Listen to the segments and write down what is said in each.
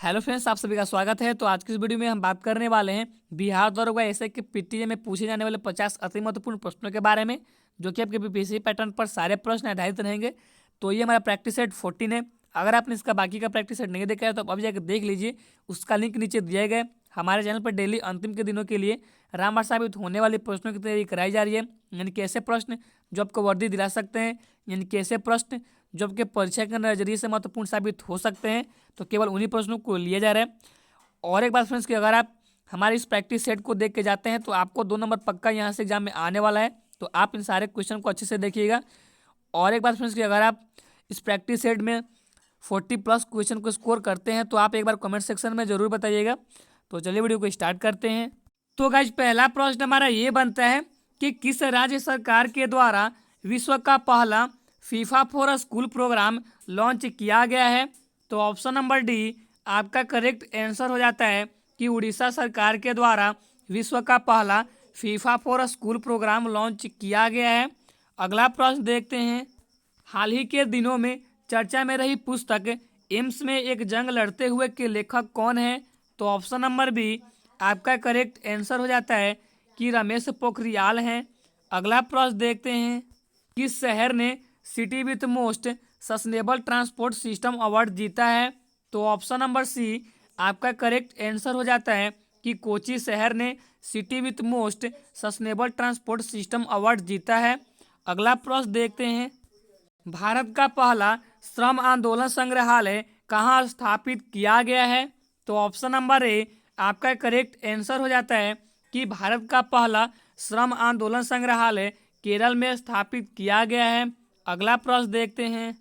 Hello friends, आप सभी का स्वागत है। तो आज की इस वीडियो में हम बात करने वाले हैं बिहार दरोगा ऐसे कि पीटीए में पूछे जाने वाले 50 अति महत्वपूर्ण प्रश्नों के बारे में, जो कि आपके बीपीएससी पैटर्न पर सारे प्रश्न आधारित रहेंगे। तो ये हमारा प्रैक्टिस सेट 14 है। अगर आपने इसका बाकी का प्रैक्टिस सेट नहीं देखा है तो अभी जाकर देख लीजिए, उसका लिंक नीचे दिए गए। हमारे चैनल पर डेली अंतिम के दिनों के लिए रामबाण साबित होने वाले प्रश्नों की तैयारी कराई जा रही है, यानी कि ऐसे प्रश्न जो आपको वर्दी दिला सकते हैं, यानी कि ऐसे प्रश्न जो आपके परीक्षा के नजरिए से महत्वपूर्ण साबित हो सकते हैं। तो केवल उन्हीं प्रश्नों को लिया जा रहा है। और एक बात फ्रेंड्स कि अगर आप हमारे इस प्रैक्टिस सेट को देख के जाते हैं तो आपको 2 नंबर पक्का यहाँ से एग्जाम में आने वाला है। तो आप इन सारे क्वेश्चन को अच्छे से देखिएगा। और एक बात फ्रेंड्स कि अगर आप इस प्रैक्टिस सेट में 40+ क्वेश्चन को स्कोर करते हैं तो आप एक बार कमेंट सेक्शन में जरूर बताइएगा। तो चलिए वीडियो को स्टार्ट करते हैं। तो गाइज पहला प्रश्न हमारा ये बनता है कि किस राज्य सरकार के द्वारा विश्व का पहला FIFA for school programme launch किया गया है। तो ऑप्शन नंबर डी आपका करेक्ट आंसर हो जाता है कि उड़ीसा सरकार के द्वारा विश्व का पहला FIFA for school programme launch किया गया है। अगला प्रश्न देखते हैं। हाल ही के दिनों में चर्चा में रही पुस्तक एम्स में एक जंग लड़ते हुए के लेखक कौन है। तो ऑप्शन नंबर बी आपका करेक्ट आंसर हो जाता है कि रमेश पोखरियाल हैं। अगला प्रश्न देखते हैं। किस शहर ने city with most sustainable transport system award जीता है। तो ऑप्शन नंबर सी आपका करेक्ट आंसर हो जाता है कि कोची शहर ने city with most sustainable transport system award जीता है। अगला प्रश्न देखते हैं। भारत का पहला श्रम आंदोलन संग्रहालय कहाँ स्थापित किया गया है। तो ऑप्शन नंबर ए आपका करेक्ट आंसर हो जाता है कि भारत का पहला श्रम आंदोलन संग्रहालय केरल में स्थापित किया गया है। अगला प्रश्न देखते हैं।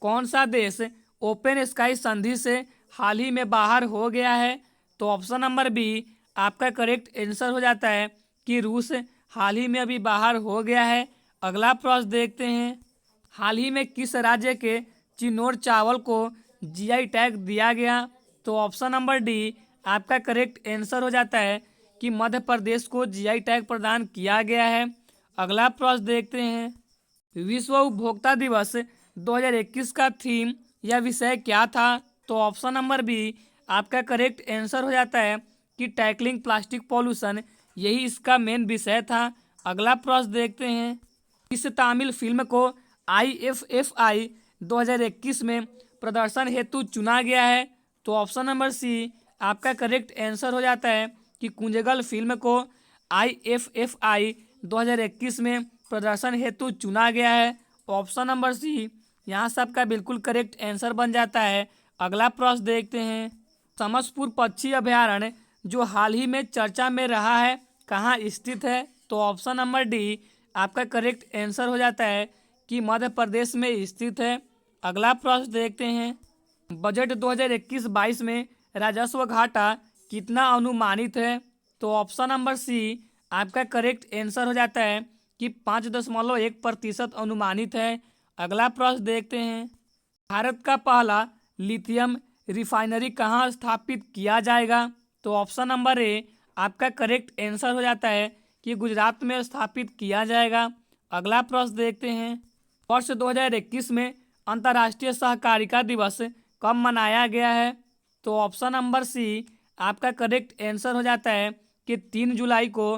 कौन सा देश ओपन स्काई संधि से हाल ही में बाहर हो गया है। तो ऑप्शन नंबर बी आपका करेक्ट आंसर हो जाता है कि रूस हाल ही में अभी बाहर हो गया है। अगला प्रश्न देखते हैं। हाल ही में किस राज्य के चिन्नौर चावल को जीआई टैग दिया गया। तो ऑप्शन नंबर डी आपका करेक्ट आंसर हो जाता है कि मध्य प्रदेश को जीआई टैग प्रदान किया गया है। अगला प्रश्न देखते हैं। विश्व उपभोक्ता दिवस 2021 का थीम या विषय क्या था। तो ऑप्शन नंबर बी आपका करेक्ट आंसर हो जाता है कि टैकलिंग प्लास्टिक पॉल्यूशन, यही इसका मेन विषय था। अगला प्रश्न देखते हैं। इस तमिल फिल्म को IFFI 2021 में प्रदर्शन हेतु चुना गया है। तो ऑप्शन नंबर सी आपका करेक्ट आंसर हो जाता है कि कुंजगल फिल्म को IFFI 2021 में प्रदर्शन हेतु चुना गया है। ऑप्शन नंबर सी यहाँ सबका बिल्कुल करेक्ट आंसर बन जाता है। अगला प्रश्न देखते हैं। समसपुर पक्षी अभयारण्य जो हाल ही में चर्चा में रहा है कहाँ स्थित है। तो ऑप्शन नंबर डी आपका करेक्ट आंसर हो जाता है कि मध्य प्रदेश में स्थित है। अगला प्रश्न देखते हैं। बजट 2021-22 में राजस्व घाटा कितना अनुमानित है। तो ऑप्शन नंबर सी आपका करेक्ट आंसर हो जाता है कि 5.1% अनुमानित है। अगला प्रश्न देखते हैं। भारत का पहला लिथियम रिफाइनरी कहाँ स्थापित किया जाएगा। तो ऑप्शन नंबर ए आपका करेक्ट आंसर हो जाता है कि गुजरात में स्थापित किया जाएगा। अगला प्रश्न देखते हैं। वर्ष 2021 में अंतर्राष्ट्रीय सहकारिता दिवस कब मनाया गया है। तो ऑप्शन नंबर सी आपका करेक्ट आंसर हो जाता है कि 3 जुलाई को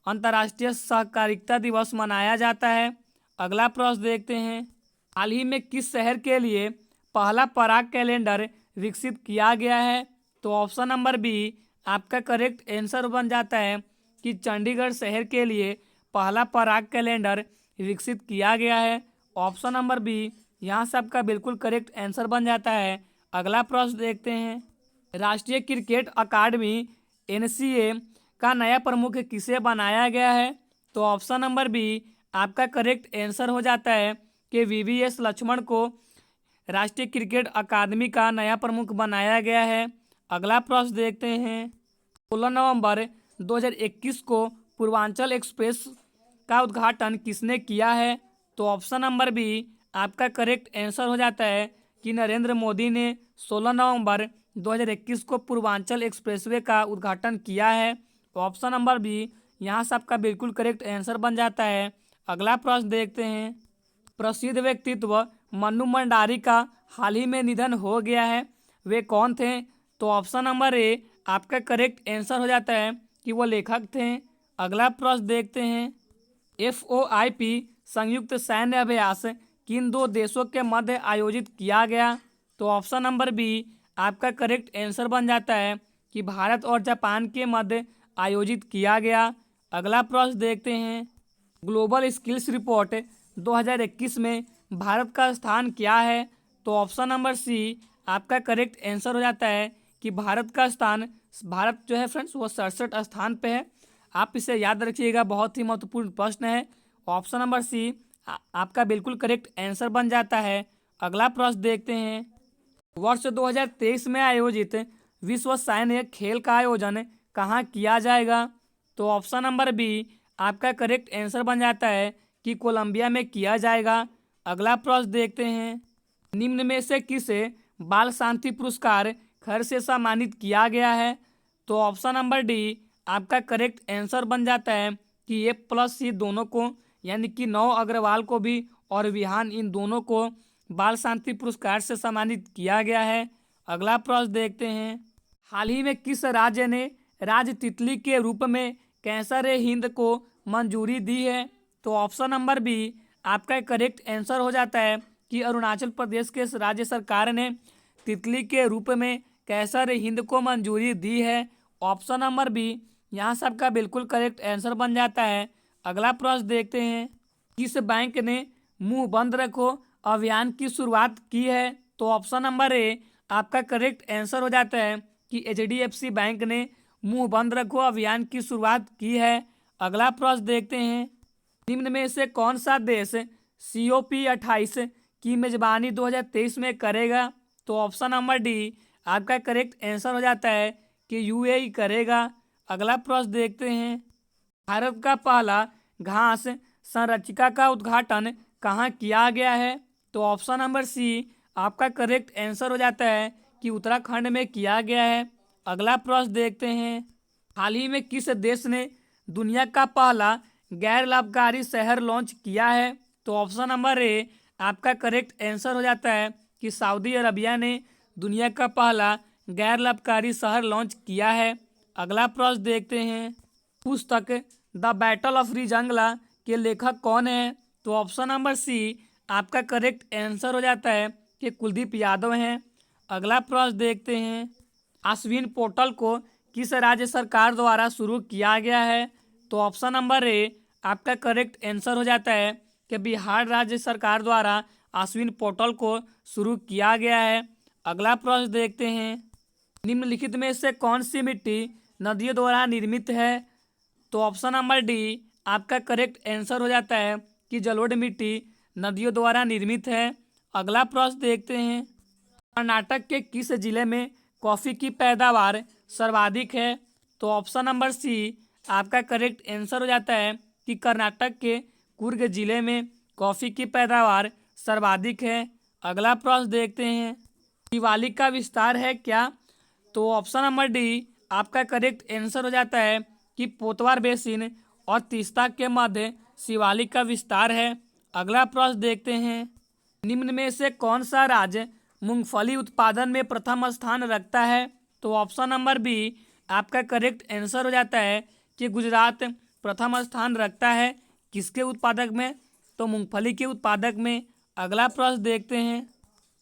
अंतर्राष्ट्रीय सहकारिता दिवस मनाया जाता है। अगला प्रश्न देखते हैं। हाल ही में किस शहर के लिए पहला पराग कैलेंडर विकसित किया गया है। तो ऑप्शन नंबर बी आपका करेक्ट आंसर बन जाता है कि चंडीगढ़ शहर के लिए पहला पराग कैलेंडर विकसित किया गया है। ऑप्शन नंबर बी यहाँ सबका बिल्कुल करेक्ट आंसर बन जाता है। अगला प्रश्न देखते हैं। राष्ट्रीय क्रिकेट अकादमी NCA का नया प्रमुख किसे बनाया गया है। तो ऑप्शन नंबर बी आपका करेक्ट आंसर हो जाता है कि VVS लक्ष्मण को राष्ट्रीय क्रिकेट अकादमी का नया प्रमुख बनाया गया है। अगला प्रश्न देखते हैं। 16 नवंबर 2021 को पूर्वांचल एक्सप्रेस का उद्घाटन किसने किया है। तो ऑप्शन नंबर बी आपका करेक्ट आंसर हो जाता है कि नरेंद्र मोदी ने 16 नवंबर 2021 को पूर्वांचल एक्सप्रेसवे का उद्घाटन किया है। ऑप्शन नंबर बी यहाँ सबका बिल्कुल करेक्ट आंसर बन जाता है। अगला प्रश्न देखते हैं। प्रसिद्ध व्यक्तित्व मन्नू मंडारी का हाल ही में निधन हो गया है, वे कौन थे। तो ऑप्शन नंबर ए आपका करेक्ट आंसर हो जाता है कि वो लेखक थे। अगला प्रश्न देखते हैं, FOIP संयुक्त सैन्य अभ्यास किन दो देशों के मध्य आयोजित किया गया? तो ऑप्शन नंबर बी आपका करेक्ट आंसर बन जाता है कि भारत और जापान के मध्य आयोजित किया गया। अगला प्रश्न देखते हैं, ग्लोबल स्किल्स रिपोर्ट 2021 में भारत का स्थान क्या है? तो ऑप्शन नंबर सी आपका करेक्ट आंसर हो जाता है कि भारत जो है फ्रेंड्स वो 67 स्थान पे है। आप इसे याद रखिएगा, बहुत ही महत्वपूर्ण प्रश्न है। ऑप्शन नंबर सी आपका बिल्कुल करेक्ट आंसर बन जाता है। अगला प्रश्न देखते हैं, वर्ष 2023 में आयोजित विश्व सैन्य खेल का आयोजन कहाँ किया जाएगा? तो ऑप्शन नंबर बी आपका करेक्ट आंसर बन जाता है कि कोलंबिया में किया जाएगा। अगला प्रश्न देखते हैं, निम्न में से किसे बाल शांति पुरस्कार खर से सम्मानित किया गया है? तो ऑप्शन नंबर डी आपका करेक्ट आंसर बन जाता है कि A+C दोनों को यानी कि नौ अग्रवाल को भी और विहान इन दोनों को बाल शांति पुरस्कार से सम्मानित किया गया है। अगला प्रश्न देखते हैं, हाल ही में किस राज्य ने राज तितली के रूप में कैंसर हिंद को मंजूरी दी है? तो ऑप्शन नंबर बी आपका करेक्ट आंसर हो जाता है कि अरुणाचल प्रदेश के राज्य सरकार ने तितली के रूप में कैंसर हिंद को मंजूरी दी है। ऑप्शन नंबर बी यहाँ सबका बिल्कुल करेक्ट आंसर बन जाता है। अगला प्रश्न देखते हैं, किस बैंक ने मुंह बंद रखो अभियान की शुरुआत की है? तो ऑप्शन नंबर ए आपका करेक्ट आंसर हो जाता है कि HDFC बैंक ने मुंह बंद रखो अभियान की शुरुआत की है। अगला प्रश्न देखते हैं, निम्न में से कौन सा देश COP28 की मेजबानी 2023 में करेगा? तो ऑप्शन नंबर डी आपका करेक्ट आंसर हो जाता है कि UAE करेगा। अगला प्रश्न देखते हैं, भारत का पहला घास संरक्षिका का उद्घाटन कहाँ किया गया है? तो ऑप्शन नंबर सी आपका करेक्ट आंसर हो जाता है कि उत्तराखंड में किया गया है। अगला प्रश्न देखते हैं, हाल ही में किस देश ने दुनिया का पहला गैर लाभकारी शहर लॉन्च किया है? तो ऑप्शन नंबर ए आपका करेक्ट आंसर हो जाता है कि सऊदी अरबिया ने दुनिया का पहला गैर लाभकारी शहर लॉन्च किया है। अगला प्रश्न देखते हैं, पुस्तक द बैटल ऑफ रिजंगला के लेखक कौन है? तो ऑप्शन नंबर सी आपका करेक्ट आंसर हो जाता है कि कुलदीप यादव हैं। अगला प्रश्न देखते हैं, अश्विन पोर्टल को किस राज्य सरकार द्वारा शुरू किया गया है? तो ऑप्शन नंबर ए आपका करेक्ट आंसर हो जाता है कि बिहार राज्य सरकार द्वारा अश्विन पोर्टल को शुरू किया गया है। अगला प्रश्न देखते हैं, निम्नलिखित में से कौन सी मिट्टी नदियों द्वारा निर्मित है? तो ऑप्शन नंबर डी आपका करेक्ट आंसर हो जाता है कि जलोढ़ मिट्टी नदियों द्वारा निर्मित है। अगला प्रश्न देखते हैं, कर्नाटक के किस जिले में कॉफ़ी की पैदावार सर्वाधिक है? तो ऑप्शन नंबर सी आपका करेक्ट आंसर हो जाता है कि कर्नाटक के कुर्ग जिले में कॉफ़ी की पैदावार सर्वाधिक है। अगला प्रश्न देखते हैं, शिवालिक का विस्तार है क्या? तो ऑप्शन नंबर डी आपका करेक्ट आंसर हो जाता है कि पोतवार बेसिन और तीस्ता के मध्य शिवालिक का विस्तार है। अगला प्रश्न देखते हैं, निम्न में से कौन सा राज्य मूंगफली उत्पादन में प्रथम स्थान रखता है? तो ऑप्शन नंबर बी आपका करेक्ट आंसर हो जाता है कि गुजरात प्रथम स्थान रखता है। किसके उत्पादक में? तो मूंगफली के उत्पादक में। अगला प्रश्न देखते हैं,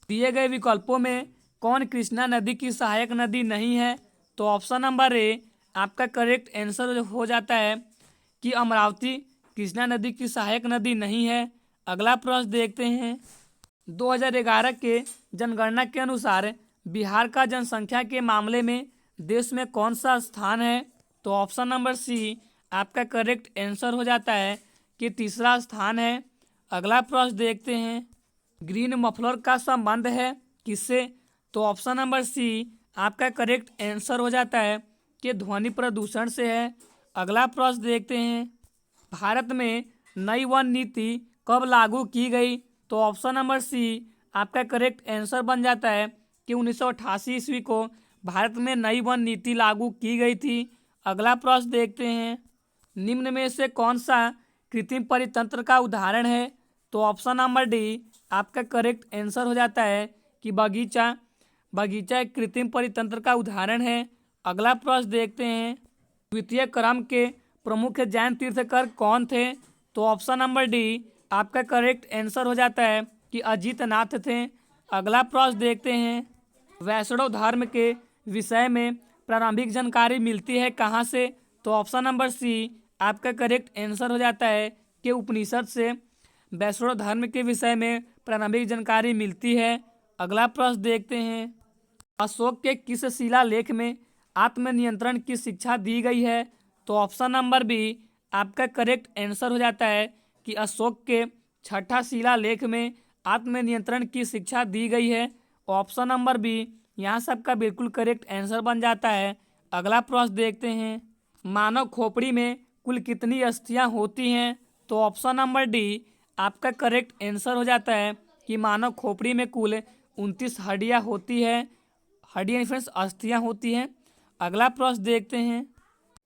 दिए गए विकल्पों में कौन कृष्णा नदी की सहायक नदी नहीं है? तो ऑप्शन नंबर ए आपका करेक्ट आंसर हो जाता है कि अमरावती कृष्णा नदी की सहायक नदी नहीं है। अगला प्रश्न देखते हैं, 2011 के जनगणना के अनुसार बिहार का जनसंख्या के मामले में देश में कौन सा स्थान है? तो ऑप्शन नंबर सी आपका करेक्ट आंसर हो जाता है कि तीसरा स्थान है। अगला प्रश्न देखते हैं, ग्रीन मफलर का संबंध है किससे? तो ऑप्शन नंबर सी आपका करेक्ट आंसर हो जाता है कि ध्वनि प्रदूषण से है। अगला प्रश्न देखते हैं, भारत में नई वन नीति कब लागू की गई? तो ऑप्शन नंबर सी आपका करेक्ट आंसर बन जाता है कि 1988 ईस्वी को भारत में नई वन नीति लागू की गई थी। अगला प्रश्न देखते हैं, निम्न में से कौन सा कृत्रिम परितंत्र का उदाहरण है? तो ऑप्शन नंबर डी आपका करेक्ट आंसर हो जाता है कि बगीचा। बगीचा एक कृत्रिम परितंत्र का उदाहरण है। अगला प्रश्न देखते हैं, द्वितीय क्रम के प्रमुख जैन तीर्थंकर कौन थे? तो ऑप्शन नंबर डी आपका करेक्ट आंसर हो जाता है कि अजितनाथ थे। अगला प्रश्न देखते हैं, वैष्णव धर्म के विषय में प्रारंभिक जानकारी मिलती है कहाँ से? तो ऑप्शन नंबर सी आपका करेक्ट आंसर हो जाता है कि उपनिषद से वैष्णव धर्म के विषय में प्रारंभिक जानकारी मिलती है। अगला प्रश्न देखते हैं, अशोक के किस शिलालेख में आत्मनियंत्रण की शिक्षा दी गई है? तो ऑप्शन नंबर बी आपका करेक्ट आंसर हो जाता है कि अशोक के छठा शिलालेख में आत्मनियंत्रण की शिक्षा दी गई है। ऑप्शन नंबर बी यहाँ सबका बिल्कुल करेक्ट आंसर बन जाता है। अगला प्रश्न देखते हैं, मानव खोपड़ी में कुल कितनी अस्थियां होती हैं? तो ऑप्शन नंबर डी आपका करेक्ट आंसर हो जाता है कि मानव खोपड़ी में कुल 29 हड्डियां होती है। हड्डियां फ्रेंड्स अस्थियां होती हैं। अगला प्रश्न देखते हैं,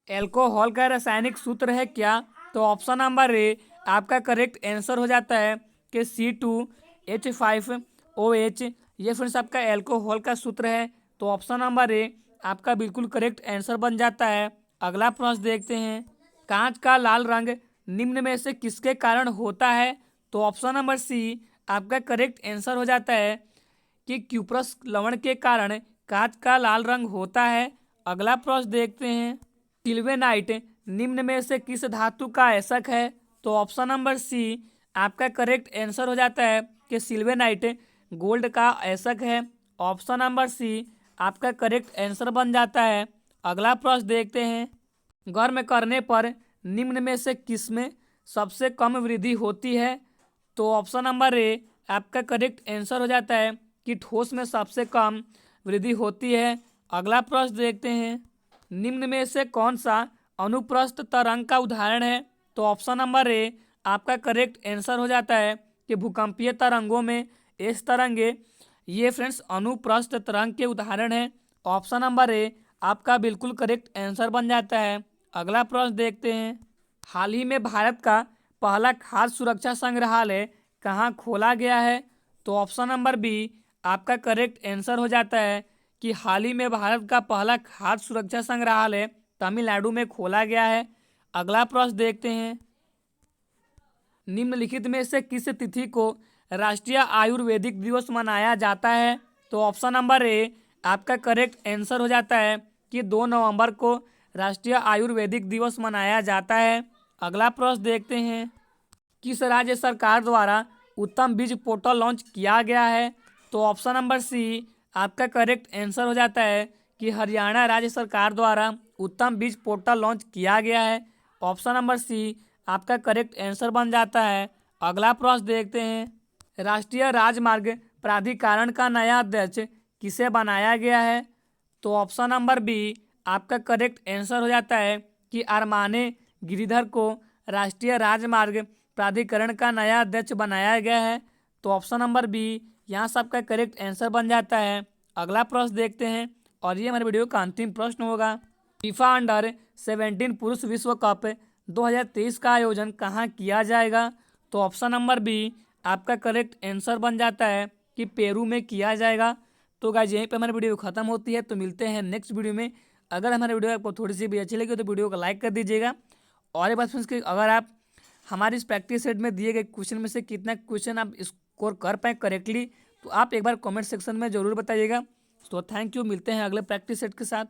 एल्कोहल का रासायनिक सूत्र है क्या? तो ऑप्शन नंबर ए आपका करेक्ट आंसर हो जाता है कि C2H5OH। ये फ्रेंड्स आपका एल्कोहल का सूत्र है। तो ऑप्शन नंबर ए आपका बिल्कुल करेक्ट आंसर बन जाता है। अगला प्रश्न देखते हैं, कांच का लाल रंग निम्न में से किसके कारण होता है? तो ऑप्शन नंबर सी आपका करेक्ट आंसर हो जाता है कि क्यूप्रस लवण के कारण कांच का लाल रंग होता है। अगला प्रश्न देखते हैं, सिल्वेनाइट निम्न में से किस धातु का आयशक है? तो ऑप्शन नंबर सी आपका करेक्ट आंसर हो जाता है कि सिल्वेनाइट गोल्ड का आयशक है। ऑप्शन नंबर सी आपका करेक्ट आंसर बन जाता है। अगला प्रश्न देखते हैं, गर्म करने पर निम्न में से किसमें सबसे कम वृद्धि होती है? तो ऑप्शन नंबर ए आपका करेक्ट आंसर हो जाता है कि ठोस में सबसे कम वृद्धि होती है। अगला प्रश्न देखते हैं, निम्न में से कौन सा अनुप्रस्थ तरंग का उदाहरण है? तो ऑप्शन नंबर ए आपका करेक्ट आंसर हो जाता है कि भूकंपीय तरंगों में एस तरंगे ये फ्रेंड्स अनुप्रस्थ तरंग के उदाहरण है। ऑप्शन नंबर ए आपका बिल्कुल करेक्ट आंसर बन जाता है। अगला प्रश्न देखते हैं, हाल ही में भारत का पहला खाद्य सुरक्षा संग्रहालय कहाँ खोला गया है? तो ऑप्शन नंबर बी आपका करेक्ट आंसर हो जाता है कि हाल ही में भारत का पहला खाद्य सुरक्षा संग्रहालय तमिलनाडु में खोला गया है। अगला प्रश्न देखते हैं, निम्नलिखित में से किस तिथि को राष्ट्रीय आयुर्वेदिक दिवस मनाया जाता है? तो ऑप्शन नंबर ए आपका करेक्ट आंसर हो जाता है कि 2 नवंबर को राष्ट्रीय आयुर्वेदिक दिवस मनाया जाता है। अगला प्रश्न देखते हैं, किस राज्य सरकार द्वारा उत्तम बीज पोर्टल लॉन्च किया गया है? तो ऑप्शन नंबर सी आपका करेक्ट आंसर हो जाता है कि हरियाणा राज्य सरकार द्वारा उत्तम बीज पोर्टल लॉन्च किया गया है। ऑप्शन नंबर सी आपका करेक्ट आंसर बन जाता है। अगला प्रश्न देखते हैं, राष्ट्रीय राजमार्ग प्राधिकरण का नया अध्यक्ष किसे बनाया गया है? तो ऑप्शन नंबर बी आपका करेक्ट आंसर हो जाता है कि अरमाने गिरिधर को राष्ट्रीय राजमार्ग प्राधिकरण का नया अध्यक्ष बनाया गया है। तो ऑप्शन नंबर बी यहाँ सबका करेक्ट आंसर बन जाता है। अगला प्रश्न देखते हैं और ये हमारे वीडियो का अंतिम प्रश्न होगा, फीफा अंडर-17 पुरुष विश्व कप 2023 का आयोजन कहाँ किया जाएगा? तो ऑप्शन नंबर बी आपका करेक्ट आंसर बन जाता है कि पेरू में किया जाएगा। तो गाइस यहीं पे हमारी वीडियो खत्म होती है। तो मिलते हैं नेक्स्ट वीडियो में। अगर हमारी वीडियो आपको थोड़ी सी भी अच्छी लगी तो वीडियो को लाइक कर दीजिएगा। और ये बात फ्रेंड्स कि अगर आप हमारी इस प्रैक्टिस सेट में दिए गए क्वेश्चन में से कितना क्वेश्चन आप स्कोर कर पाए करेक्टली तो आप एक बार कमेंट सेक्शन में ज़रूर बताइएगा। तो थैंक यू, मिलते हैं अगले प्रैक्टिस सेट के साथ।